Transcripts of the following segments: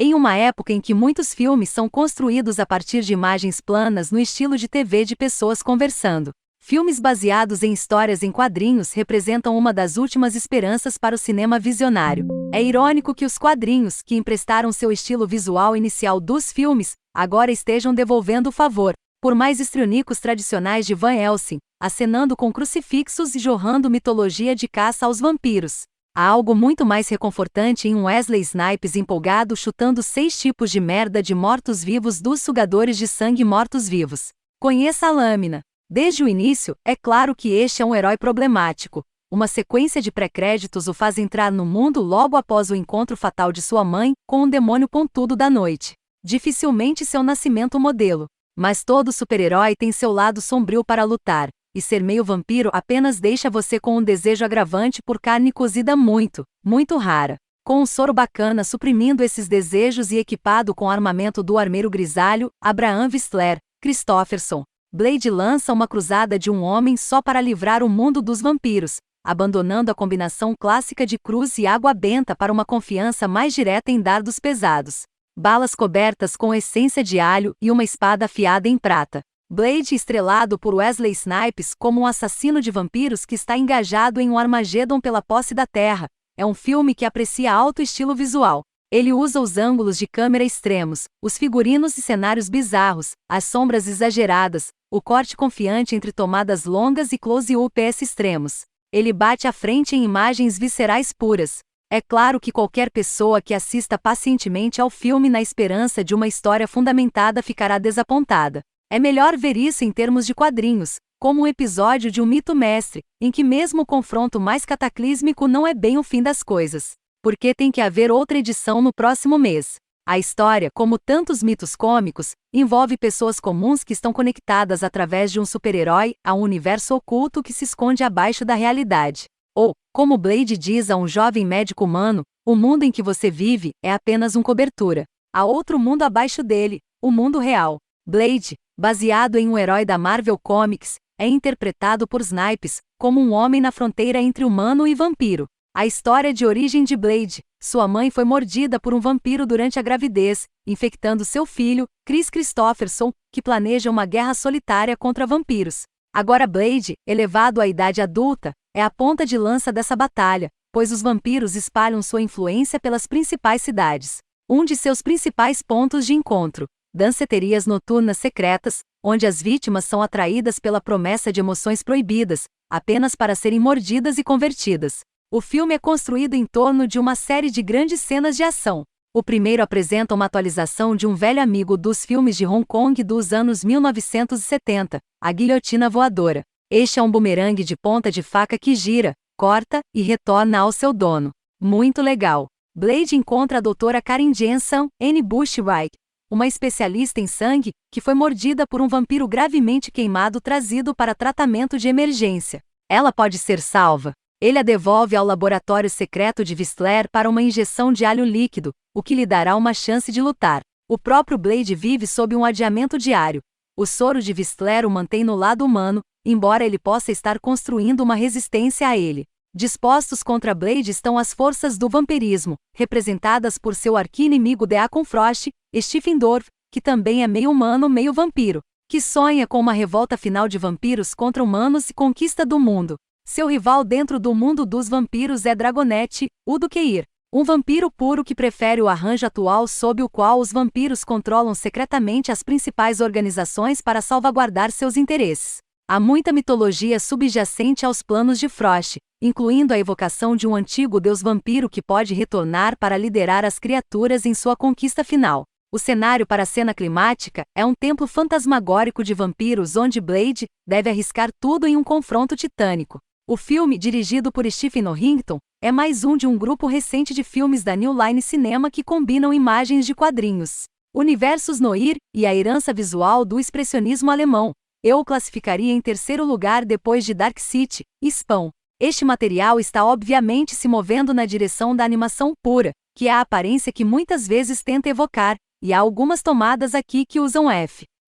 Em uma época em que muitos filmes são construídos a partir de imagens planas no estilo de TV de pessoas conversando, filmes baseados em histórias em quadrinhos representam uma das últimas esperanças para o cinema visionário. É irônico que os quadrinhos, que emprestaram seu estilo visual inicial dos filmes, agora estejam devolvendo o favor, por mais histrionicos tradicionais de Van Helsing, acenando com crucifixos e jorrando mitologia de caça aos vampiros. Há algo muito mais reconfortante em um Wesley Snipes empolgado chutando 6 tipos de merda de mortos-vivos dos sugadores de sangue mortos-vivos. Conheça a lâmina. Desde o início, é claro que este é um herói problemático. Uma sequência de pré-créditos o faz entrar no mundo logo após o encontro fatal de sua mãe com um demônio pontudo da noite. Dificilmente seu nascimento modelo. Mas todo super-herói tem seu lado sombrio para lutar, e ser meio vampiro apenas deixa você com um desejo agravante por carne cozida muito, muito rara. Com um soro bacana suprimindo esses desejos e equipado com armamento do armeiro grisalho, Abraham Whistler, Christopherson, Blade lança uma cruzada de um homem só para livrar o mundo dos vampiros, abandonando a combinação clássica de cruz e água benta para uma confiança mais direta em dardos pesados, balas cobertas com essência de alho e uma espada afiada em prata. Blade estrelado por Wesley Snipes como um assassino de vampiros que está engajado em um Armagedon pela posse da Terra, é um filme que aprecia alto estilo visual. Ele usa os ângulos de câmera extremos, os figurinos e cenários bizarros, as sombras exageradas, o corte confiante entre tomadas longas e close-ups extremos. Ele bate à frente em imagens viscerais puras. É claro que qualquer pessoa que assista pacientemente ao filme na esperança de uma história fundamentada ficará desapontada. É melhor ver isso em termos de quadrinhos, como um episódio de um mito mestre, em que mesmo o confronto mais cataclísmico não é bem o fim das coisas. Porque tem que haver outra edição no próximo mês. A história, como tantos mitos cômicos, envolve pessoas comuns que estão conectadas através de um super-herói a um universo oculto que se esconde abaixo da realidade. Ou, como Blade diz a um jovem médico humano, o mundo em que você vive é apenas uma cobertura. Há outro mundo abaixo dele, o mundo real. Blade, baseado em um herói da Marvel Comics, é interpretado por Snipes como um homem na fronteira entre humano e vampiro. A história de origem de Blade: sua mãe foi mordida por um vampiro durante a gravidez, infectando seu filho, Chris Christopherson, que planeja uma guerra solitária contra vampiros. Agora Blade, elevado à idade adulta, é a ponta de lança dessa batalha, pois os vampiros espalham sua influência pelas principais cidades. Um de seus principais pontos de encontro: danceterias noturnas secretas, onde as vítimas são atraídas pela promessa de emoções proibidas, apenas para serem mordidas e convertidas. O filme é construído em torno de uma série de grandes cenas de ação. O primeiro apresenta uma atualização de um velho amigo dos filmes de Hong Kong dos anos 1970, a guilhotina voadora. Este é um bumerangue de ponta de faca que gira, corta e retorna ao seu dono. Muito legal. Blade encontra a doutora Karen Jensen, Anne Bushwright, uma especialista em sangue, que foi mordida por um vampiro gravemente queimado trazido para tratamento de emergência. Ela pode ser salva. Ele a devolve ao laboratório secreto de Whistler para uma injeção de alho líquido, o que lhe dará uma chance de lutar. O próprio Blade vive sob um adiamento diário. O soro de Whistler o mantém no lado humano, embora ele possa estar construindo uma resistência a ele. Dispostos contra Blade estão as forças do vampirismo, representadas por seu arqui-inimigo Deacon Frost, Stephen Dorff, que também é meio humano meio vampiro, que sonha com uma revolta final de vampiros contra humanos e conquista do mundo. Seu rival dentro do mundo dos vampiros é Dragonette, o Duqueir, um vampiro puro que prefere o arranjo atual sob o qual os vampiros controlam secretamente as principais organizações para salvaguardar seus interesses. Há muita mitologia subjacente aos planos de Frost, incluindo a evocação de um antigo deus vampiro que pode retornar para liderar as criaturas em sua conquista final. O cenário para a cena climática é um templo fantasmagórico de vampiros onde Blade deve arriscar tudo em um confronto titânico. O filme, dirigido por Stephen Norrington, é mais um de um grupo recente de filmes da New Line Cinema que combinam imagens de quadrinhos, universos noir e a herança visual do expressionismo alemão. Eu o classificaria em terceiro lugar depois de Dark City e Spawn. Este material está obviamente se movendo na direção da animação pura, que é a aparência que muitas vezes tenta evocar, e há algumas tomadas aqui que usam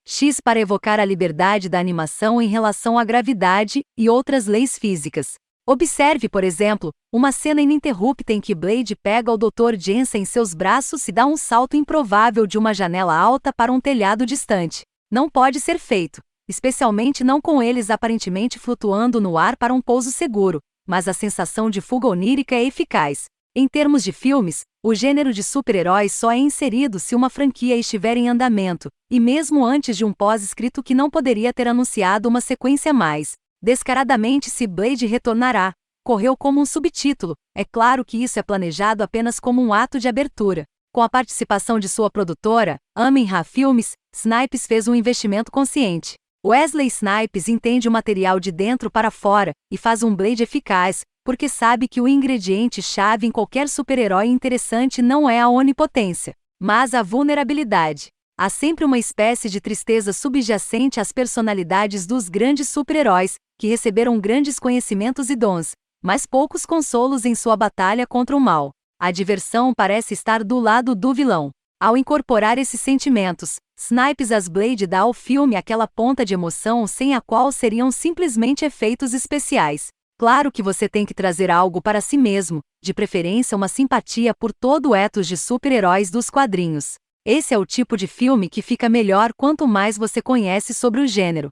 X para evocar a liberdade da animação em relação à gravidade e outras leis físicas. Observe, por exemplo, uma cena ininterrupta em que Blade pega o Dr. Jensen em seus braços e dá um salto improvável de uma janela alta para um telhado distante. Não pode ser feito, especialmente não com eles aparentemente flutuando no ar para um pouso seguro, mas a sensação de fuga onírica é eficaz. Em termos de filmes, o gênero de super-heróis só é inserido se uma franquia estiver em andamento, e mesmo antes de um pós-escrito que não poderia ter anunciado uma sequência mais descaradamente se Blade retornará. Correu como um subtítulo, é claro que isso é planejado apenas como um ato de abertura. Com a participação de sua produtora, Amenha Filmes, Snipes fez um investimento consciente. Wesley Snipes entende o material de dentro para fora e faz um Blade eficaz, porque sabe que o ingrediente-chave em qualquer super-herói interessante não é a onipotência, mas a vulnerabilidade. Há sempre uma espécie de tristeza subjacente às personalidades dos grandes super-heróis, que receberam grandes conhecimentos e dons, mas poucos consolos em sua batalha contra o mal. A diversão parece estar do lado do vilão. Ao incorporar esses sentimentos, Snipes as Blade dá ao filme aquela ponta de emoção sem a qual seriam simplesmente efeitos especiais. Claro que você tem que trazer algo para si mesmo, de preferência uma simpatia por todo o ethos de super-heróis dos quadrinhos. Esse é o tipo de filme que fica melhor quanto mais você conhece sobre o gênero.